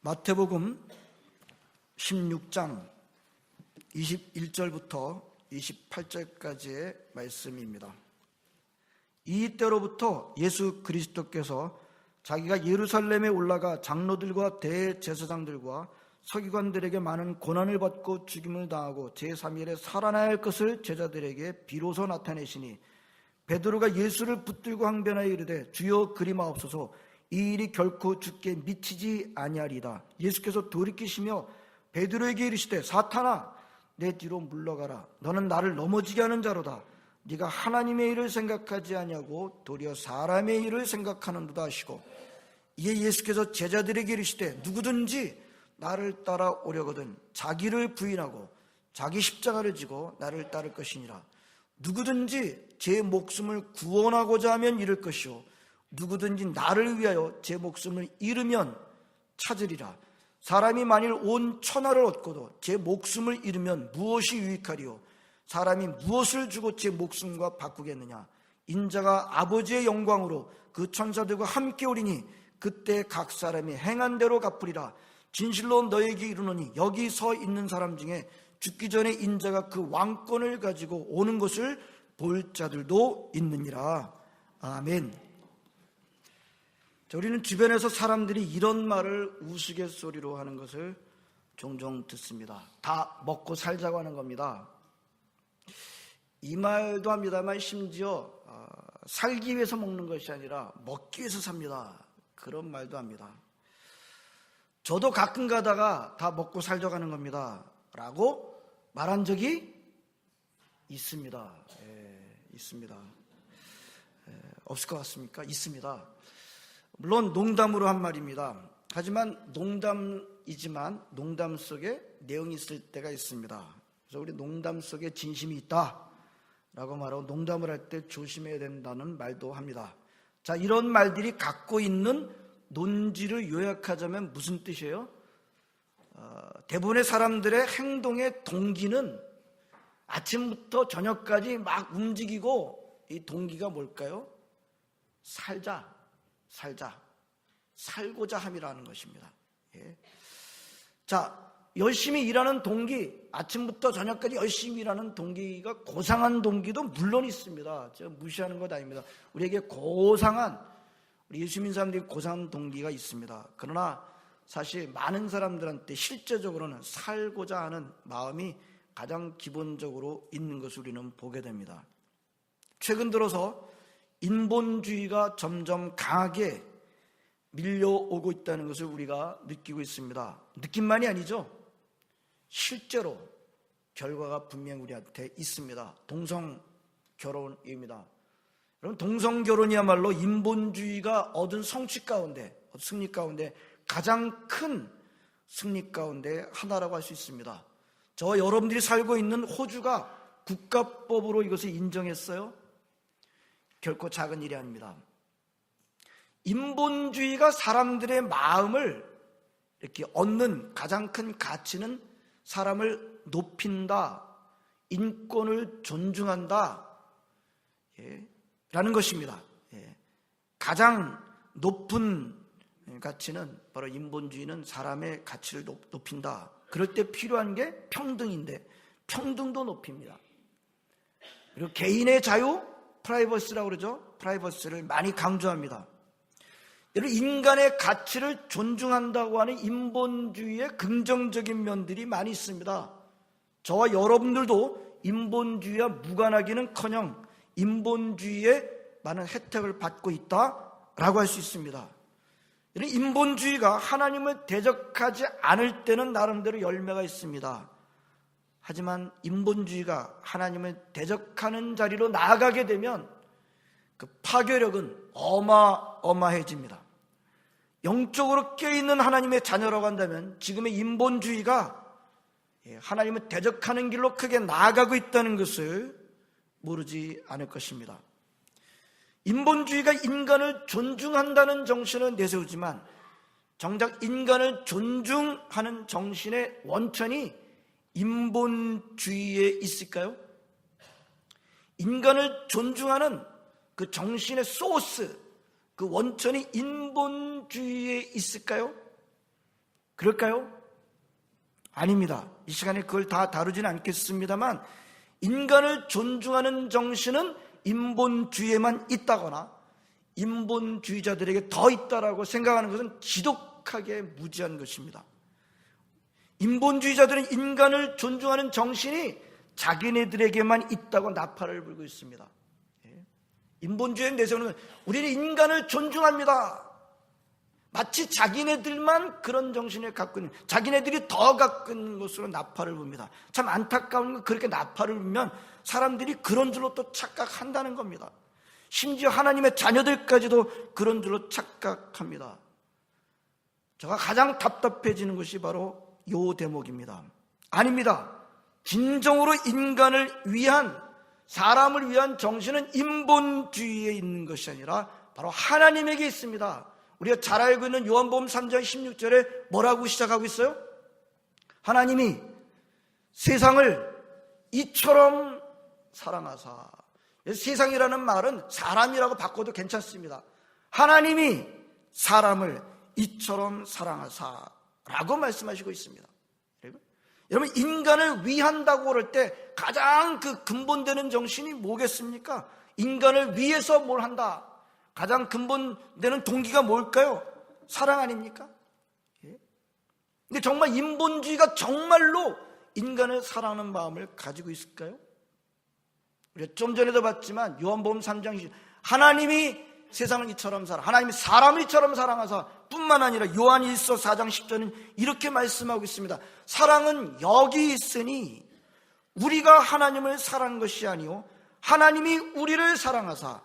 마태복음 16장 21절부터 28절까지의 말씀입니다. 이때로부터 예수 그리스도께서 자기가 예루살렘에 올라가 장로들과 대제사장들과 서기관들에게 많은 고난을 받고 죽임을 당하고 제3일에 살아나야 할 것을 제자들에게 비로소 나타내시니, 베드로가 예수를 붙들고 항변하여 이르되 주여 그리마옵소서, 이 일이 결코 주께 미치지 아니하리다. 예수께서 돌이키시며 베드로에게 이르시되 사탄아 내 뒤로 물러가라. 너는 나를 넘어지게 하는 자로다. 네가 하나님의 일을 생각하지 아니하고 도리어 사람의 일을 생각하는도다 하시고, 이에 예수께서 제자들에게 이르시되 누구든지 나를 따라오려거든 자기를 부인하고 자기 십자가를 지고 나를 따를 것이니라. 누구든지 제 목숨을 구원하고자 하면 잃을 것이요 누구든지 나를 위하여 제 목숨을 잃으면 찾으리라. 사람이 만일 온 천하를 얻고도 제 목숨을 잃으면 무엇이 유익하리요? 사람이 무엇을 주고 제 목숨과 바꾸겠느냐? 인자가 아버지의 영광으로 그 천사들과 함께 오리니 그때 각 사람이 행한 대로 갚으리라. 진실로 너에게 이르노니 여기 서 있는 사람 중에 죽기 전에 인자가 그 왕권을 가지고 오는 것을 볼 자들도 있느니라. 아멘. 우리는 주변에서 사람들이 이런 말을 우스갯소리로 하는 것을 종종 듣습니다. 다 먹고 살자고 하는 겁니다. 이 말도 합니다만 심지어 살기 위해서 먹는 것이 아니라 먹기 위해서 삽니다. 그런 말도 합니다. 저도 가끔 가다가 다 먹고 살자고 하는 겁니다 라고 말한 적이 있습니다. 있습니다. 없을 것 같습니까? 있습니다. 물론 농담으로 한 말입니다. 하지만 농담이지만 농담 속에 내용이 있을 때가 있습니다. 그래서 우리 농담 속에 진심이 있다라고 말하고 농담을 할 때 조심해야 된다는 말도 합니다. 자, 이런 말들이 갖고 있는 논지를 요약하자면 무슨 뜻이에요? 대부분의 사람들의 행동의 동기는 아침부터 저녁까지 막 움직이고, 이 동기가 뭘까요? 살고자 함이라는 것입니다. 자, 열심히 일하는 동기, 아침부터 저녁까지 열심히 일하는 동기가 고상한 동기도 물론 있습니다. 제가 무시하는 것 아닙니다. 우리에게 우리 예수 믿는 사람들이 고상한 동기가 있습니다. 그러나 사실 많은 사람들한테 실제적으로는 살고자 하는 마음이 가장 기본적으로 있는 것을 우리는 보게 됩니다. 최근 들어서 인본주의가 점점 강하게 밀려오고 있다는 것을 우리가 느끼고 있습니다. 느낌만이 아니죠. 실제로 결과가 분명히 우리한테 있습니다. 동성결혼입니다. 여러분, 동성결혼이야말로 인본주의가 얻은 승리 가운데 가장 큰 승리 가운데 하나라고 할 수 있습니다. 저와 여러분들이 살고 있는 호주가 국가법으로 이것을 인정했어요. 결코 작은 일이 아닙니다. 인본주의가 사람들의 마음을 이렇게 얻는 가장 큰 가치는 사람을 높인다, 인권을 존중한다 라는 것입니다. 가장 높은 가치는 바로 인본주의는 사람의 가치를 높인다. 그럴 때 필요한 게 평등인데 평등도 높입니다. 그리고 개인의 자유, 프라이버시라고 그러죠. 프라이버시를 많이 강조합니다. 여러분, 인간의 가치를 존중한다고 하는 인본주의의 긍정적인 면들이 많이 있습니다. 저와 여러분들도 인본주의와 무관하기는커녕 인본주의의 많은 혜택을 받고 있다라고 할 수 있습니다. 인본주의가 하나님을 대적하지 않을 때는 나름대로 열매가 있습니다. 하지만 인본주의가 하나님을 대적하는 자리로 나아가게 되면 그 파괴력은 어마어마해집니다. 영적으로 깨어있는 하나님의 자녀라고 한다면 지금의 인본주의가 하나님을 대적하는 길로 크게 나아가고 있다는 것을 모르지 않을 것입니다. 인본주의가 인간을 존중한다는 정신을 내세우지만 정작 인간을 존중하는 정신의 원천이 인본주의에 있을까요? 인간을 존중하는 그 정신의 소스, 그 원천이 인본주의에 있을까요? 그럴까요? 아닙니다. 이 시간에 그걸 다 다루지는 않겠습니다만, 인간을 존중하는 정신은 인본주의에만 있다거나 인본주의자들에게 더 있다라고 생각하는 것은 지독하게 무지한 것입니다. 인본주의자들은 인간을 존중하는 정신이 자기네들에게만 있다고 나팔을 불고 있습니다. 인본주의에 내세우는 우리는 인간을 존중합니다. 마치 자기네들만 그런 정신을 갖고 있는, 자기네들이 더 갖고 있는 것으로 나팔을 붑니다. 참 안타까운 건 그렇게 나팔을 불면 사람들이 그런 줄로 또 착각한다는 겁니다. 심지어 하나님의 자녀들까지도 그런 줄로 착각합니다. 제가 가장 답답해지는 것이 바로 이 대목입니다. 아닙니다. 진정으로 인간을 위한, 사람을 위한 정신은 인본주의에 있는 것이 아니라 바로 하나님에게 있습니다. 우리가 잘 알고 있는 요한복음 3장 16절에 뭐라고 시작하고 있어요? 하나님이 세상을 이처럼 사랑하사. 세상이라는 말은 사람이라고 바꿔도 괜찮습니다. 하나님이 사람을 이처럼 사랑하사 라고 말씀하시고 있습니다. 여러분, 인간을 위한다고 그럴 때 가장 그 근본되는 정신이 뭐겠습니까? 인간을 위해서 뭘 한다. 가장 근본되는 동기가 뭘까요? 사랑 아닙니까? 근데 정말 인본주의가 정말로 인간을 사랑하는 마음을 가지고 있을까요? 우리가 좀 전에도 봤지만 요한복음 3장 20, 하나님이 세상을 이처럼 하나님이 사람을 이처럼 사랑하사 뿐만 아니라 요한 1서 4장 10절은 이렇게 말씀하고 있습니다. 사랑은 여기 있으니 우리가 하나님을 사랑한 것이 아니요 하나님이 우리를 사랑하사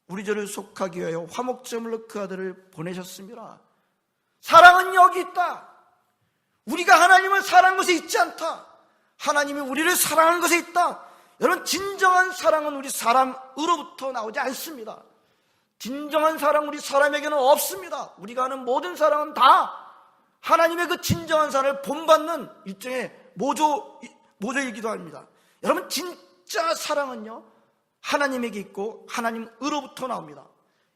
우리 죄를 속하기 위하여 화목제물로 그 아들을 보내셨습니다. 사랑은 여기 있다. 우리가 하나님을 사랑한 것에 있지 않다. 하나님이 우리를 사랑한 것에 있다. 여러분, 진정한 사랑은 우리 사람으로부터 나오지 않습니다. 진정한 사랑 우리 사람에게는 없습니다. 우리가 하는 모든 사랑은 다 하나님의 그 진정한 사랑을 본받는 일종의 모조이기도 합니다. 여러분, 진짜 사랑은요 하나님에게 있고 하나님으로부터 나옵니다.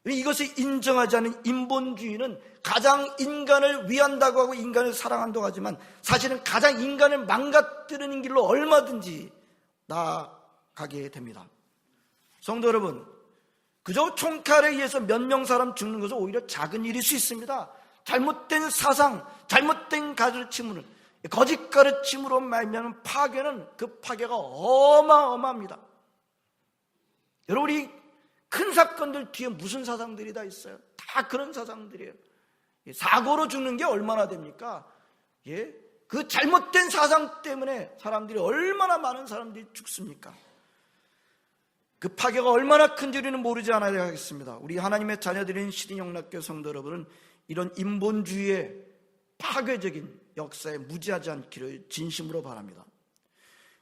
이것을 인정하지 않은 인본주의는 가장 인간을 위한다고 하고 인간을 사랑한다고 하지만 사실은 가장 인간을 망가뜨리는 길로 얼마든지 나아가게 됩니다. 성도 여러분, 그저 총칼에 의해서 몇 명 사람 죽는 것은 오히려 작은 일일 수 있습니다. 잘못된 사상, 잘못된 가르침으로, 거짓 가르침으로 말미암은 파괴는 그 파괴가 어마어마합니다. 여러분, 우리 큰 사건들 뒤에 무슨 사상들이 다 있어요? 다 그런 사상들이에요. 사고로 죽는 게 얼마나 됩니까? 그 잘못된 사상 때문에 사람들이 얼마나 많은 사람들이 죽습니까? 그 파괴가 얼마나 큰지 우리는 모르지 않아야 하겠습니다. 우리 하나님의 자녀들인 시린영락교 성도 여러분은 이런 인본주의의 파괴적인 역사에 무지하지 않기를 진심으로 바랍니다.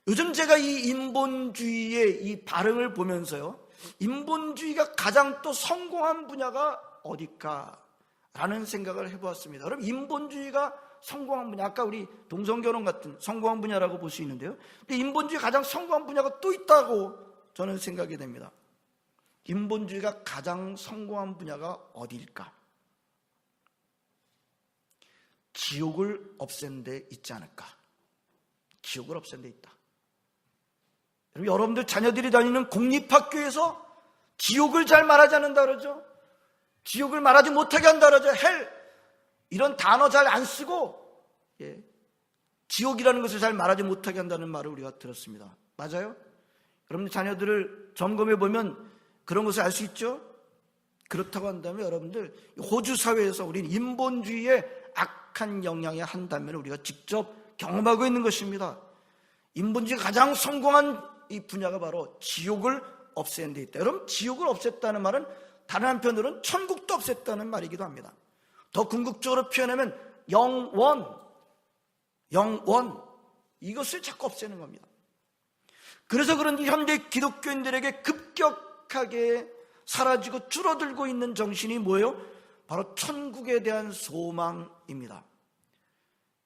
요즘 제가 이 인본주의의 이 발흥을 보면서요, 인본주의가 가장 또 성공한 분야가 어딜까라는 생각을 해보았습니다. 여러분, 인본주의가 성공한 분야, 아까 우리 동성결혼 같은 성공한 분야라고 볼 수 있는데요, 근데 인본주의 가장 성공한 분야가 또 있다고 저는 생각이 됩니다. 인본주의가 가장 성공한 분야가 어디일까? 지옥을 없앤 데 있지 않을까? 지옥을 없앤 데 있다. 여러분들 자녀들이 다니는 공립학교에서 지옥을 잘 말하지 않는다 그러죠? 지옥을 말하지 못하게 한다 그러죠? 헬, 이런 단어 잘 안 쓰고 지옥이라는 것을 잘 말하지 못하게 한다는 말을 우리가 들었습니다. 맞아요? 여러분 자녀들을 점검해 보면 그런 것을 알 수 있죠? 그렇다고 한다면 여러분들 호주 사회에서 우리는 인본주의의 악한 영향의 한 단면을 우리가 직접 경험하고 있는 것입니다. 인본주의가 가장 성공한 이 분야가 바로 지옥을 없앤 데 있다. 여러분, 지옥을 없앴다는 말은 다른 한편으로는 천국도 없앴다는 말이기도 합니다. 더 궁극적으로 표현하면 영원 이것을 자꾸 없애는 겁니다. 그래서 그런지 현대 기독교인들에게 급격하게 사라지고 줄어들고 있는 정신이 뭐예요? 바로 천국에 대한 소망입니다.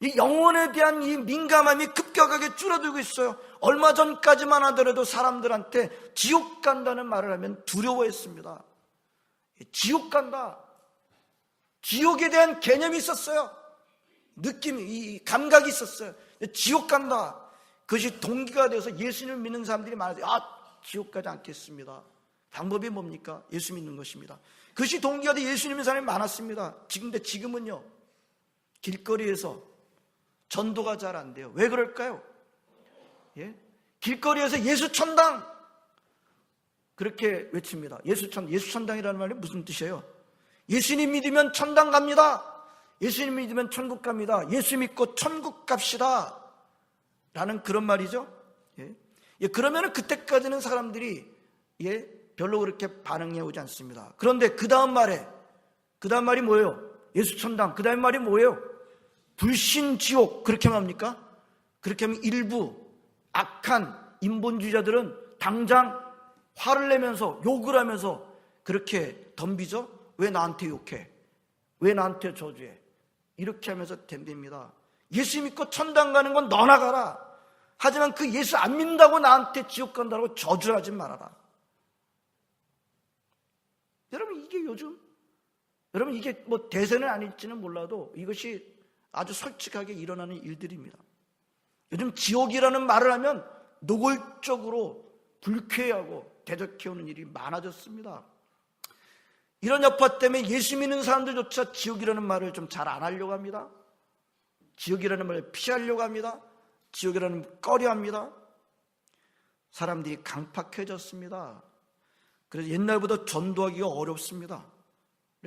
이 영혼에 대한 이 민감함이 급격하게 줄어들고 있어요. 얼마 전까지만 하더라도 사람들한테 지옥 간다는 말을 하면 두려워했습니다. 지옥 간다. 지옥에 대한 개념이 있었어요. 느낌이, 이 감각이 있었어요. 지옥 간다. 그것이 동기가 되어서 예수님을 믿는 사람들이 많아서 지옥 가지 않겠습니다. 방법이 뭡니까? 예수 믿는 것입니다. 그것이 동기가 돼 예수 믿는 사람이 많았습니다. 지금은요, 길거리에서 전도가 잘 안 돼요. 왜 그럴까요? 예? 길거리에서 예수 천당 그렇게 외칩니다. 예수 천당이라는 말이 무슨 뜻이에요? 예수님 믿으면 천당 갑니다. 예수님 믿으면 천국 갑니다. 예수 믿고 천국 갑시다 라는 그런 말이죠. 예, 그러면은 그때까지는 사람들이 별로 그렇게 반응해 오지 않습니다. 그런데 그 다음 말이 뭐예요? 예수 천당. 그 다음 말이 뭐예요? 불신 지옥. 그렇게 합니까? 그렇게 하면 일부 악한 인본주의자들은 당장 화를 내면서 욕을 하면서 그렇게 덤비죠. 왜 나한테 욕해? 왜 나한테 저주해? 이렇게 하면서 덤빕니다. 예수 믿고 천당 가는 건 너나 가라. 하지만 그 예수 안 믿는다고 나한테 지옥 간다고 저주하지 말아라. 여러분, 이게 요즘, 여러분, 이게 뭐 대세는 아닐지는 몰라도 이것이 아주 솔직하게 일어나는 일들입니다. 요즘 지옥이라는 말을 하면 노골적으로 불쾌하고 대적해오는 일이 많아졌습니다. 이런 여파 때문에 예수 믿는 사람들조차 지옥이라는 말을 좀 잘 안 하려고 합니다. 지옥이라는 말을 피하려고 합니다. 지옥이라는 말을 꺼려합니다. 사람들이 강팍해졌습니다. 그래서 옛날보다 전도하기가 어렵습니다.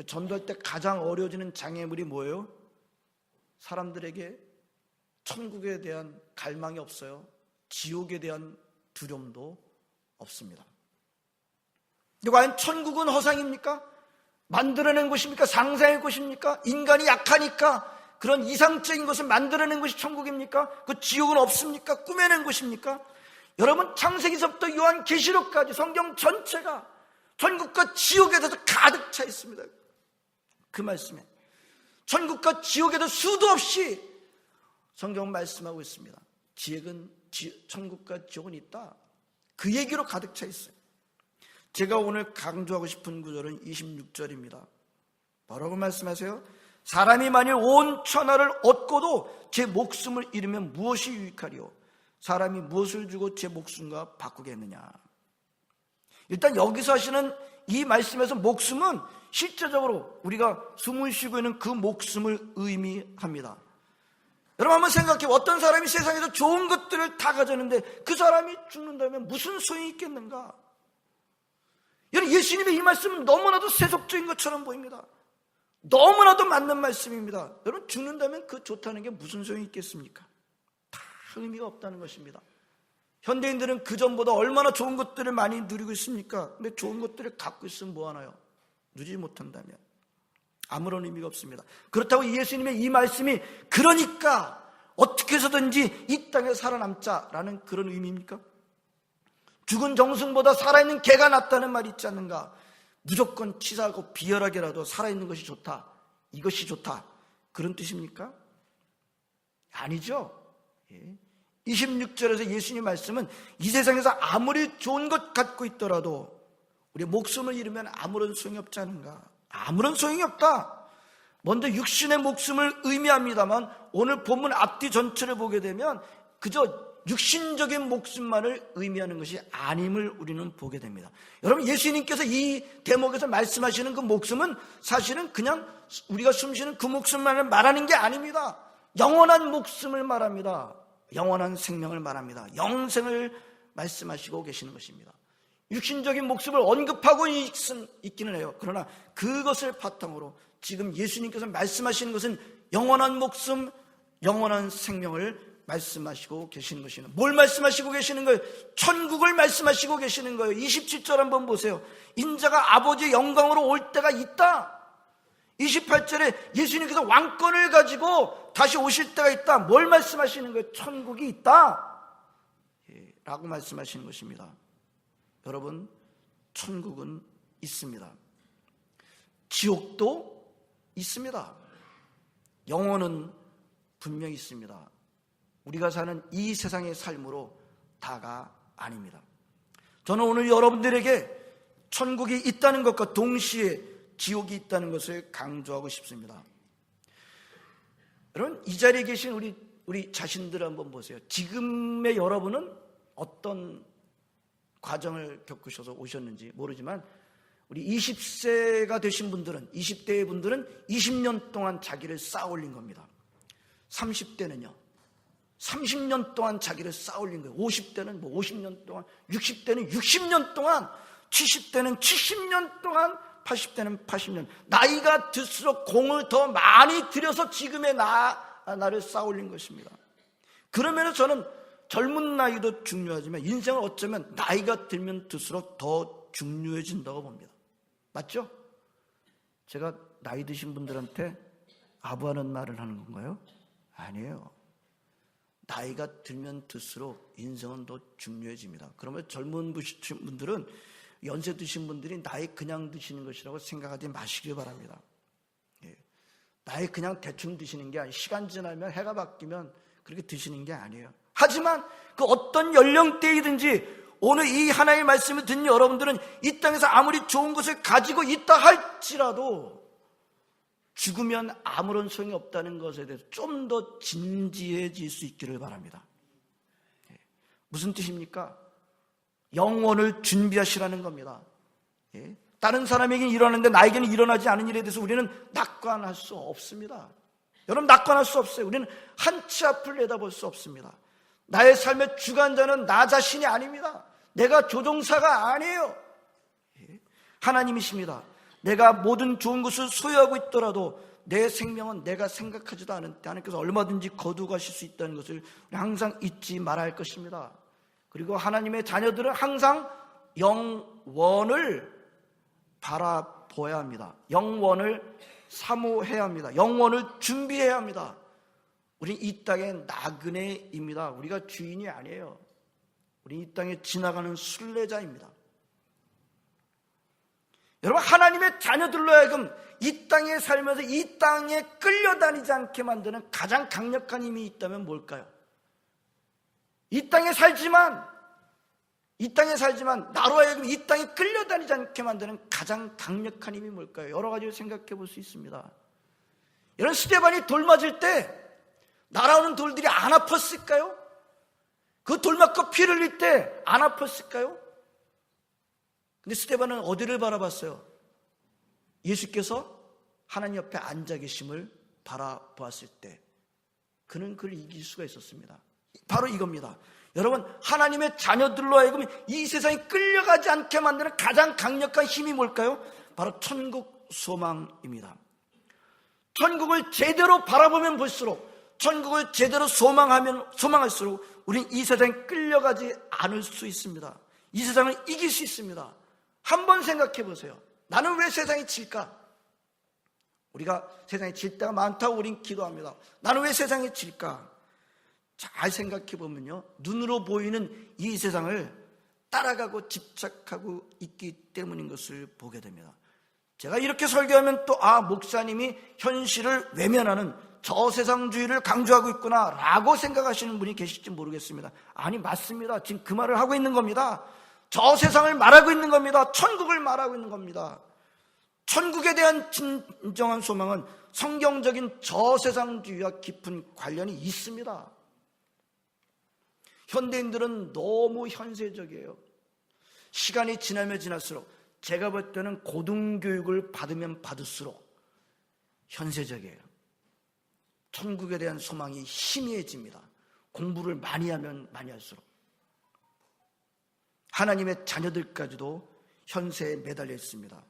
전도할 때 가장 어려워지는 장애물이 뭐예요? 사람들에게 천국에 대한 갈망이 없어요. 지옥에 대한 두려움도 없습니다. 근데 과연 천국은 허상입니까? 만들어낸 것입니까? 상상의 것입니까? 인간이 약하니까 그런 이상적인 것을 만들어낸 것이 천국입니까? 그 지옥은 없습니까? 꾸며낸 것입니까? 여러분, 창세기서부터 요한계시록까지 성경 전체가 천국과 지옥에 대해서 가득 차 있습니다. 그 말씀에 천국과 지옥에 대해서 수도 없이 성경은 말씀하고 있습니다. 천국과 지옥은 있다. 그 얘기로 가득 차 있어요. 제가 오늘 강조하고 싶은 구절은 26절입니다. 뭐라고 말씀하세요? 사람이 만일 온 천하를 얻고도 제 목숨을 잃으면 무엇이 유익하리요? 사람이 무엇을 주고 제 목숨과 바꾸겠느냐? 일단 여기서 하시는 이 말씀에서 목숨은 실제적으로 우리가 숨을 쉬고 있는 그 목숨을 의미합니다. 여러분, 한번 생각해요. 어떤 사람이 세상에서 좋은 것들을 다 가졌는데 그 사람이 죽는다면 무슨 소용이 있겠는가? 여러분, 예수님의 이 말씀은 너무나도 세속적인 것처럼 보입니다. 너무나도 맞는 말씀입니다. 여러분, 죽는다면 그 좋다는 게 무슨 소용이 있겠습니까? 다 의미가 없다는 것입니다. 현대인들은 그전보다 얼마나 좋은 것들을 많이 누리고 있습니까? 근데 좋은 것들을 갖고 있으면 뭐하나요? 누리지 못한다면 아무런 의미가 없습니다. 그렇다고 예수님의 이 말씀이 그러니까 어떻게 해서든지 이 땅에 살아남자라는 그런 의미입니까? 죽은 정승보다 살아있는 개가 낫다는 말이 있지 않는가? 무조건 치사하고 비열하게라도 살아있는 것이 좋다, 이것이 좋다, 그런 뜻입니까? 아니죠. 26절에서 예수님 말씀은 이 세상에서 아무리 좋은 것 갖고 있더라도 우리 목숨을 잃으면 아무런 소용이 없지 않은가? 아무런 소용이 없다. 먼저 육신의 목숨을 의미합니다만 오늘 본문 앞뒤 전체를 보게 되면 그저 육신적인 목숨만을 의미하는 것이 아님을 우리는 보게 됩니다. 여러분, 예수님께서 이 대목에서 말씀하시는 그 목숨은 사실은 그냥 우리가 숨쉬는 그 목숨만을 말하는 게 아닙니다. 영원한 목숨을 말합니다. 영원한 생명을 말합니다. 영생을 말씀하시고 계시는 것입니다. 육신적인 목숨을 언급하고 있기는 해요. 그러나 그것을 바탕으로 지금 예수님께서 말씀하시는 것은 영원한 목숨, 영원한 생명을 말씀하시고 계시는 것이는, 뭘 말씀하시고 계시는 거예요? 천국을 말씀하시고 계시는 거예요. 27절 한번 보세요. 인자가 아버지의 영광으로 올 때가 있다. 28절에 예수님께서 왕권을 가지고 다시 오실 때가 있다. 뭘 말씀하시는 거예요? 천국이 있다 라고 말씀하시는 것입니다. 여러분, 천국은 있습니다. 지옥도 있습니다. 영혼은 분명히 있습니다. 우리가 사는 이 세상의 삶으로 다가 아닙니다. 저는 오늘 여러분들에게 천국이 있다는 것과 동시에 지옥이 있다는 것을 강조하고 싶습니다. 여러분, 이 자리에 계신 우리 자신들 한번 보세요. 지금의 여러분은 어떤 과정을 겪으셔서 오셨는지 모르지만 우리 20세가 되신 분들은, 20대의 분들은 20년 동안 자기를 쌓아 올린 겁니다. 30대는요, 30년 동안 자기를 쌓아 올린 거예요. 50대는 50년 동안, 60대는 60년 동안, 70대는 70년 동안, 80대는 80년. 나이가 들수록 공을 더 많이 들여서 지금의 나를 쌓아 올린 것입니다. 그러면서 저는 젊은 나이도 중요하지만 인생은 어쩌면 나이가 들면 들수록 더 중요해진다고 봅니다. 맞죠? 제가 나이 드신 분들한테 아부하는 말을 하는 건가요? 아니에요. 나이가 들면 들수록 인생은 더 중요해집니다. 그러면 젊은 분들은, 연세 드신 분들이 나이 그냥 드시는 것이라고 생각하지 마시기 바랍니다. 나이 그냥 대충 드시는 게 아니에요. 시간 지나면, 해가 바뀌면 그렇게 드시는 게 아니에요. 하지만 그 어떤 연령대이든지 오늘 이 하나의 말씀을 듣는 여러분들은 이 땅에서 아무리 좋은 것을 가지고 있다 할지라도 죽으면 아무런 소용이 없다는 것에 대해서 좀 더 진지해질 수 있기를 바랍니다. 무슨 뜻입니까? 영원을 준비하시라는 겁니다. 다른 사람에게는 일어나는데 나에게는 일어나지 않은 일에 대해서 우리는 낙관할 수 없습니다. 여러분, 낙관할 수 없어요. 우리는 한치 앞을 내다볼 수 없습니다. 나의 삶의 주관자는 나 자신이 아닙니다. 내가 조종사가 아니에요. 하나님이십니다. 내가 모든 좋은 것을 소유하고 있더라도 내 생명은 내가 생각하지도 않은 때 하나님께서 얼마든지 거두어 가실 수 있다는 것을 우리 항상 잊지 말아야 할 것입니다. 그리고 하나님의 자녀들은 항상 영원을 바라보아야 합니다. 영원을 사모해야 합니다. 영원을 준비해야 합니다. 우리는 이 땅의 나그네입니다. 우리가 주인이 아니에요. 우리는 이 땅에 지나가는 순례자입니다. 여러분, 하나님의 자녀들로 하여금 이 땅에 살면서 이 땅에 끌려다니지 않게 만드는 가장 강력한 힘이 있다면 뭘까요? 이 땅에 살지만 나로 하여금 이 땅에 끌려다니지 않게 만드는 가장 강력한 힘이 뭘까요? 여러 가지를 생각해 볼 수 있습니다. 이런 스데반이 돌 맞을 때 날아오는 돌들이 안 아팠을까요? 그 돌 맞고 피를 흘릴 때 안 아팠을까요? 근데 스데반은 어디를 바라봤어요? 예수께서 하나님 옆에 앉아 계심을 바라보았을 때 그는 그를 이길 수가 있었습니다. 바로 이겁니다. 여러분, 하나님의 자녀들로 하여금 이 세상에 끌려가지 않게 만드는 가장 강력한 힘이 뭘까요? 바로 천국 소망입니다. 천국을 제대로 바라보면 볼수록, 천국을 제대로 소망할수록 우리는 이 세상에 끌려가지 않을 수 있습니다. 이 세상을 이길 수 있습니다. 한번 생각해 보세요. 나는 왜 세상에 질까? 우리가 세상에 질 때가 많다고 우린 기도합니다. 나는 왜 세상에 질까? 잘 생각해 보면요, 눈으로 보이는 이 세상을 따라가고 집착하고 있기 때문인 것을 보게 됩니다. 제가 이렇게 설교하면 또 목사님이 현실을 외면하는 저세상주의를 강조하고 있구나 라고 생각하시는 분이 계실지 모르겠습니다. 아니, 맞습니다. 지금 그 말을 하고 있는 겁니다. 저세상을 말하고 있는 겁니다. 천국을 말하고 있는 겁니다. 천국에 대한 진정한 소망은 성경적인 저세상주의와 깊은 관련이 있습니다. 현대인들은 너무 현세적이에요. 시간이 지나면 지날수록, 제가 볼 때는 고등교육을 받으면 받을수록 현세적이에요. 천국에 대한 소망이 희미해집니다. 공부를 많이 하면 많이 할수록. 하나님의 자녀들까지도 현세에 매달려 있습니다.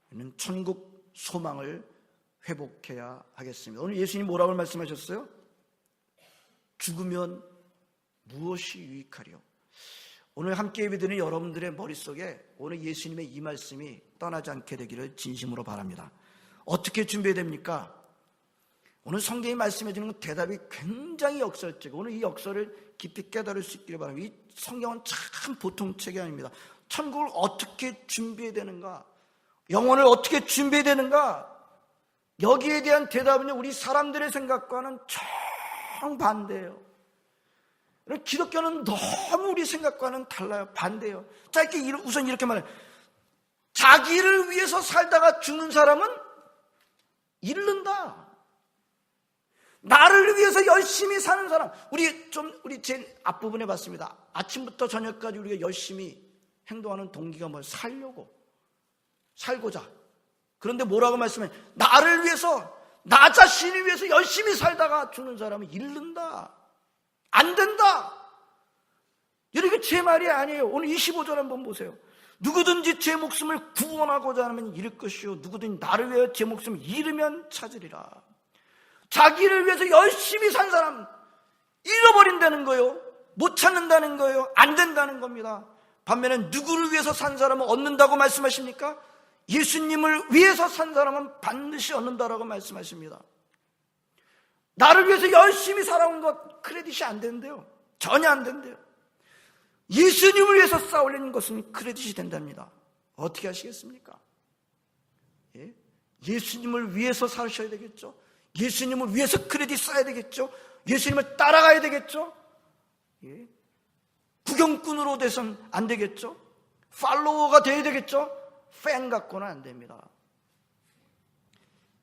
우리는 천국 소망을 회복해야 하겠습니다. 오늘 예수님이 뭐라고 말씀하셨어요? 죽으면 무엇이 유익하리요? 오늘 함께 예배드리는 여러분들의 머릿속에 오늘 예수님의 이 말씀이 떠나지 않게 되기를 진심으로 바랍니다. 어떻게 준비해야 됩니까? 오늘 성경이 말씀해 주는 대답이 굉장히 역설적이고 오늘 이 역설을 깊이 깨달을 수 있기를 바랍니다. 이 성경은 참 보통 책이 아닙니다. 천국을 어떻게 준비해야 되는가? 영혼을 어떻게 준비해야 되는가? 여기에 대한 대답은 우리 사람들의 생각과는 정반대예요. 기독교는 너무 우리 생각과는 달라요. 반대예요. 짧게 우선 이렇게 말해요. 자기를 위해서 살다가 죽는 사람은 잃는다. 나를 위해서 열심히 사는 사람. 우리 제일 앞부분에 봤습니다. 아침부터 저녁까지 우리가 열심히 행동하는 동기가 뭐예요? 살고자. 그런데 뭐라고 말씀해? 나를 위해서, 나 자신을 위해서 열심히 살다가 죽는 사람은 잃는다. 안 된다. 여러분, 제 말이 아니에요. 오늘 25절 한번 보세요. 누구든지 제 목숨을 구원하고자 하면 잃을 것이요, 누구든지 나를 위해 제 목숨을 잃으면 찾으리라. 자기를 위해서 열심히 산 사람 잃어버린다는 거예요. 못 찾는다는 거예요. 안 된다는 겁니다. 반면에 누구를 위해서 산 사람은 얻는다고 말씀하십니까? 예수님을 위해서 산 사람은 반드시 얻는다라고 말씀하십니다. 나를 위해서 열심히 살아온 것 크레딧이 안 된대요. 전혀 안 된대요. 예수님을 위해서 싸우려는 것은 크레딧이 된답니다. 어떻게 하시겠습니까? 예? 예수님을 위해서 사셔야 되겠죠. 예수님을 위해서 크레딧 쌓아야 되겠죠. 예수님을 따라가야 되겠죠. 예? 구경꾼으로 돼선 안 되겠죠. 팔로워가 돼야 되겠죠. 팬 갖고는 안 됩니다.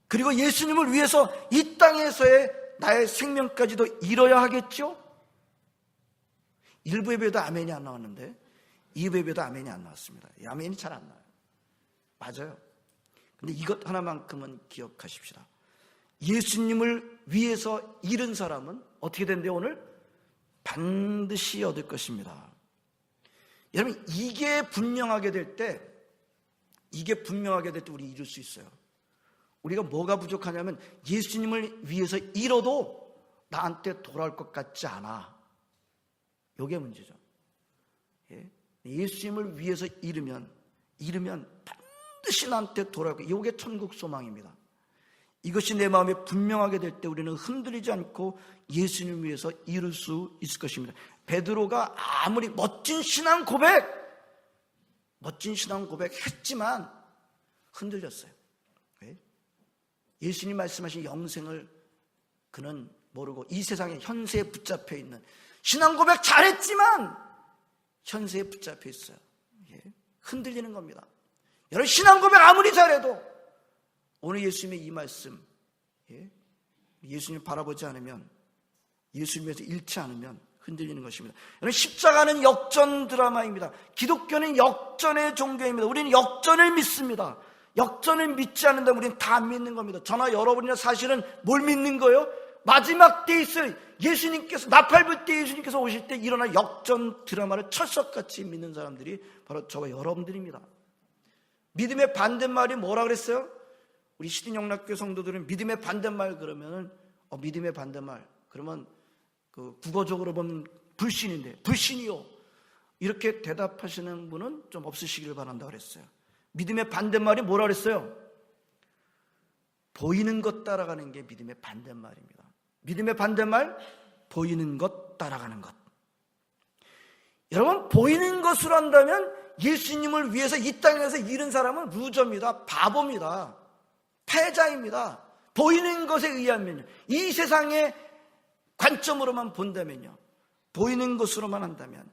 그리고 예수님을 위해서 이 땅에서의 나의 생명까지도 잃어야 하겠죠. 1부 예배도 아멘이 안 나왔는데 2부 예배도 아멘이 안 나왔습니다. 아멘이 잘 안 나와요. 맞아요. 근데 이것 하나만큼은 기억하십시다. 예수님을 위해서 잃은 사람은 어떻게 된대요? 오늘 반드시 얻을 것입니다. 여러분, 이게 분명하게 될 때 우리 이룰 수 있어요. 우리가 뭐가 부족하냐면 예수님을 위해서 잃어도 나한테 돌아올 것 같지 않아. 이게 문제죠. 예? 예수님을 위해서 잃으면 반드시 나한테 돌아올 것. 이게 천국 소망입니다. 이것이 내 마음에 분명하게 될 때 우리는 흔들리지 않고 예수님을 위해서 이룰 수 있을 것입니다. 베드로가 아무리 멋진 신앙 고백 했지만 흔들렸어요. 예수님 말씀하신 영생을 그는 모르고 이 세상의 현세에 붙잡혀 있는, 신앙 고백 잘했지만 현세에 붙잡혀 있어요. 흔들리는 겁니다. 여러분, 신앙 고백 아무리 잘해도 오늘 예수님의 이 말씀, 예수님 바라보지 않으면, 예수님에서 잃지 않으면 흔들리는 것입니다. 여러분, 십자가는 역전 드라마입니다. 기독교는 역전의 종교입니다. 우리는 역전을 믿습니다. 역전을 믿지 않는다면 우리는 다 안 믿는 겁니다. 저나 여러분이나 사실은 뭘 믿는 거예요? 마지막 때에 있을 예수님께서, 나팔불 때 예수님께서 오실 때 일어날 역전 드라마를 철석같이 믿는 사람들이 바로 저와 여러분들입니다. 믿음의 반대말이 뭐라 그랬어요? 우리 시딘영락교 성도들은 믿음의 반대말 그러면 믿음의 반대말 그러면 그 국어적으로 보면 불신인데, 불신이요, 이렇게 대답하시는 분은 좀 없으시길 바란다 그랬어요. 믿음의 반대말이 뭐라 그랬어요? 보이는 것 따라가는 게 믿음의 반대말입니다. 믿음의 반대말, 보이는 것 따라가는 것. 여러분, 보이는 것으로 한다면 예수님을 위해서 이 땅에서 잃은 사람은 루저입니다. 바보입니다. 패자입니다. 보이는 것에 의하면요, 이 세상의 관점으로만 본다면요, 보이는 것으로만 한다면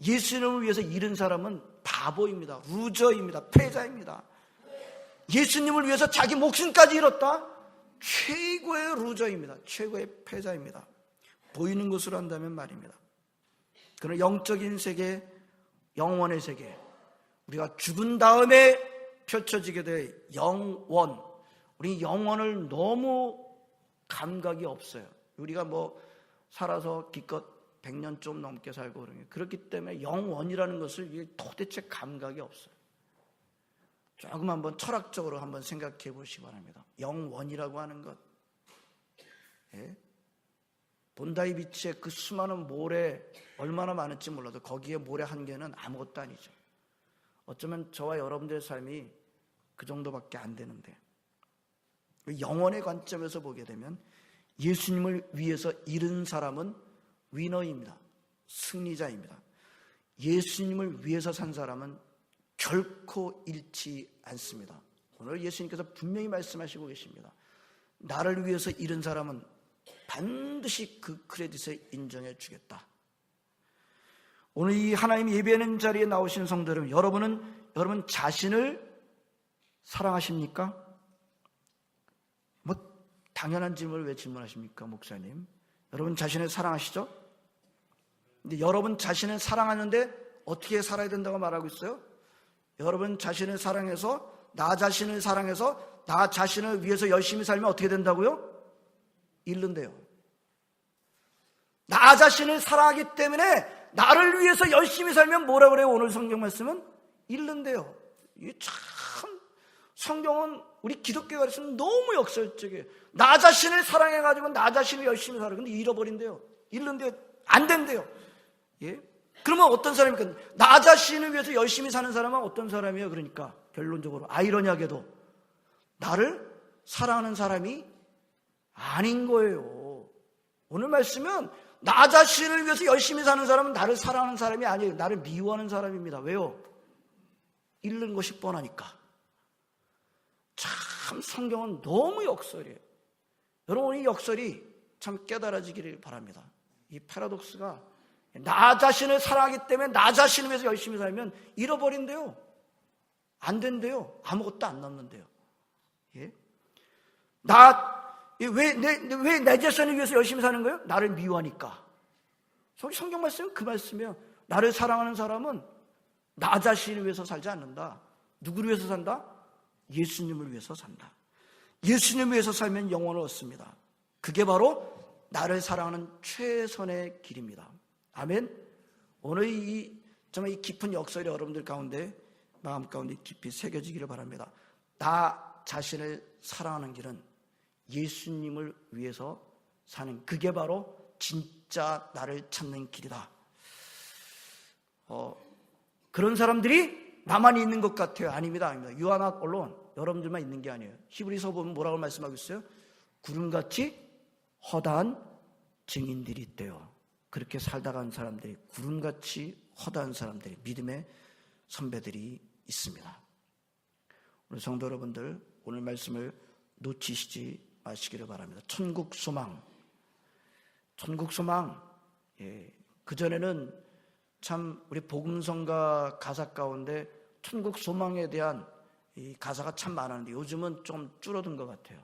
예수님을 위해서 잃은 사람은 바보입니다. 루저입니다. 패자입니다. 예수님을 위해서 자기 목숨까지 잃었다? 최고의 루저입니다. 최고의 패자입니다. 보이는 것으로 한다면 말입니다. 그러나 영적인 세계, 영원의 세계, 우리가 죽은 다음에 펼쳐지게 될 영원, 우리 영원을 너무 감각이 없어요. 우리가 뭐 살아서 기껏 100년 좀 넘게 살고 그러니, 그렇기 때문에 영원이라는 것을 도대체 감각이 없어요. 조금 한번 철학적으로 한번 생각해 보시기 바랍니다. 영원이라고 하는 것, 본다이 비치에 그 수많은 모래 얼마나 많을지 몰라도 거기에 모래 한 개는 아무것도 아니죠. 어쩌면 저와 여러분들의 삶이 그 정도밖에 안 되는데, 영원의 관점에서 보게 되면 예수님을 위해서 잃은 사람은 위너입니다. 승리자입니다. 예수님을 위해서 산 사람은 결코 잃지 않습니다. 오늘 예수님께서 분명히 말씀하시고 계십니다. 나를 위해서 잃은 사람은 반드시 그 크레딧을 인정해 주겠다. 오늘 이 하나님 예배하는 자리에 나오신 성도 여러분, 여러분 자신을 사랑하십니까? 당연한 질문을 왜 질문하십니까, 목사님? 여러분 자신을 사랑하시죠? 근데 여러분 자신을 사랑하는데 어떻게 살아야 된다고 말하고 있어요? 여러분 자신을 사랑해서, 나 자신을 사랑해서 나 자신을 위해서 열심히 살면 어떻게 된다고요? 잃는데요. 나 자신을 사랑하기 때문에 나를 위해서 열심히 살면 뭐라 그래요? 오늘 성경 말씀은 잃는데요. 이게 참, 성경은 우리 기독교 가르치는 너무 역설적이에요. 나 자신을 사랑해가지고 나 자신을 열심히 살아. 근데 잃어버린대요. 잃는데요. 안 된대요. 예? 그러면 어떤 사람입니까? 나 자신을 위해서 열심히 사는 사람은 어떤 사람이에요? 그러니까 결론적으로 아이러니하게도 나를 사랑하는 사람이 아닌 거예요. 오늘 말씀은 나 자신을 위해서 열심히 사는 사람은 나를 사랑하는 사람이 아니에요. 나를 미워하는 사람입니다. 왜요? 잃는 것이 뻔하니까. 참 성경은 너무 역설이에요. 여러분 이 역설이 참 깨달아지기를 바랍니다. 이 패러독스가 나 자신을 사랑하기 때문에 나 자신을 위해서 열심히 살면 잃어버린대요. 안 된대요. 아무것도 안 남는데요. 예? 왜 내 자신을 위해서 열심히 사는 거예요? 나를 미워하니까. 성경 말씀은 그 말씀이에요. 나를 사랑하는 사람은 나 자신을 위해서 살지 않는다. 누구를 위해서 산다? 예수님을 위해서 산다. 예수님을 위해서 살면 영혼을 얻습니다. 그게 바로 나를 사랑하는 최선의 길입니다. 아멘. 오늘 정말 이 깊은 역설이 여러분들 가운데, 마음 가운데 깊이 새겨지기를 바랍니다. 나 자신을 사랑하는 길은 예수님을 위해서 사는, 그게 바로 진짜 나를 찾는 길이다. 그런 사람들이 나만 있는 것 같아요. 아닙니다. 아닙니다. You are not alone. 여러분들만 있는 게 아니에요. 히브리서 보면 뭐라고 말씀하고 있어요? 구름같이 허다한 증인들이 있대요. 그렇게 살다 간 사람들이, 구름같이 허다한 사람들이, 믿음의 선배들이 있습니다. 우리 성도 여러분들, 오늘 말씀을 놓치시지 마시기를 바랍니다. 천국 소망. 천국 소망. 예. 그전에는 참 우리 복음성가 가사 가운데 천국 소망에 대한 이 가사가 참 많았는데 요즘은 좀 줄어든 것 같아요.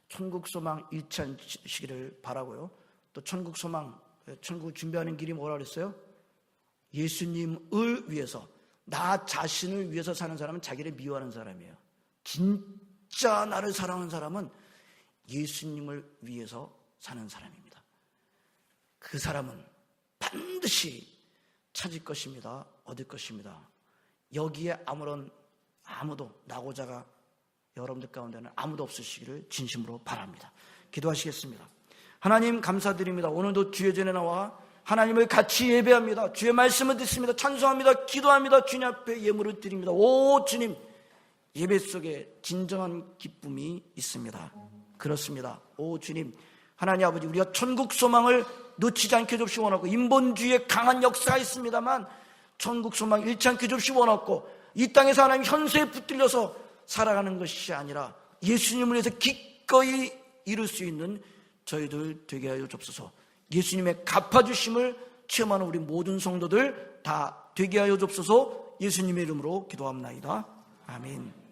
천국 소망 잃지 않으시기를 바라고요. 또 천국 소망, 천국 준비하는 길이 뭐라 그랬어요? 예수님을 위해서, 나 자신을 위해서 사는 사람은 자기를 미워하는 사람이에요. 진짜 나를 사랑하는 사람은 예수님을 위해서 사는 사람입니다. 그 사람은 반드시 찾을 것입니다. 얻을 것입니다. 여기에 아무도 낙오자가 여러분들 가운데는 아무도 없으시기를 진심으로 바랍니다. 기도하시겠습니다. 하나님 감사드립니다. 오늘도 주의 전에 나와 하나님을 같이 예배합니다. 주의 말씀을 듣습니다. 찬송합니다. 기도합니다. 주님 앞에 예물을 드립니다. 오 주님, 예배 속에 진정한 기쁨이 있습니다. 그렇습니다. 오 주님, 하나님 아버지, 우리가 천국 소망을 놓치지 않게 해주시 원하고, 인본주의의 강한 역사가 있습니다만 천국 소망 잃지 않게 해주시 원하고, 이 땅에서 하나님 현세에 붙들려서 살아가는 것이 아니라 예수님을 위해서 기꺼이 이룰 수 있는 저희들 되게 하여 주옵소서. 예수님의 갚아주심을 체험하는 우리 모든 성도들 다 되게 하여 주옵소서. 예수님의 이름으로 기도합나이다. 아멘.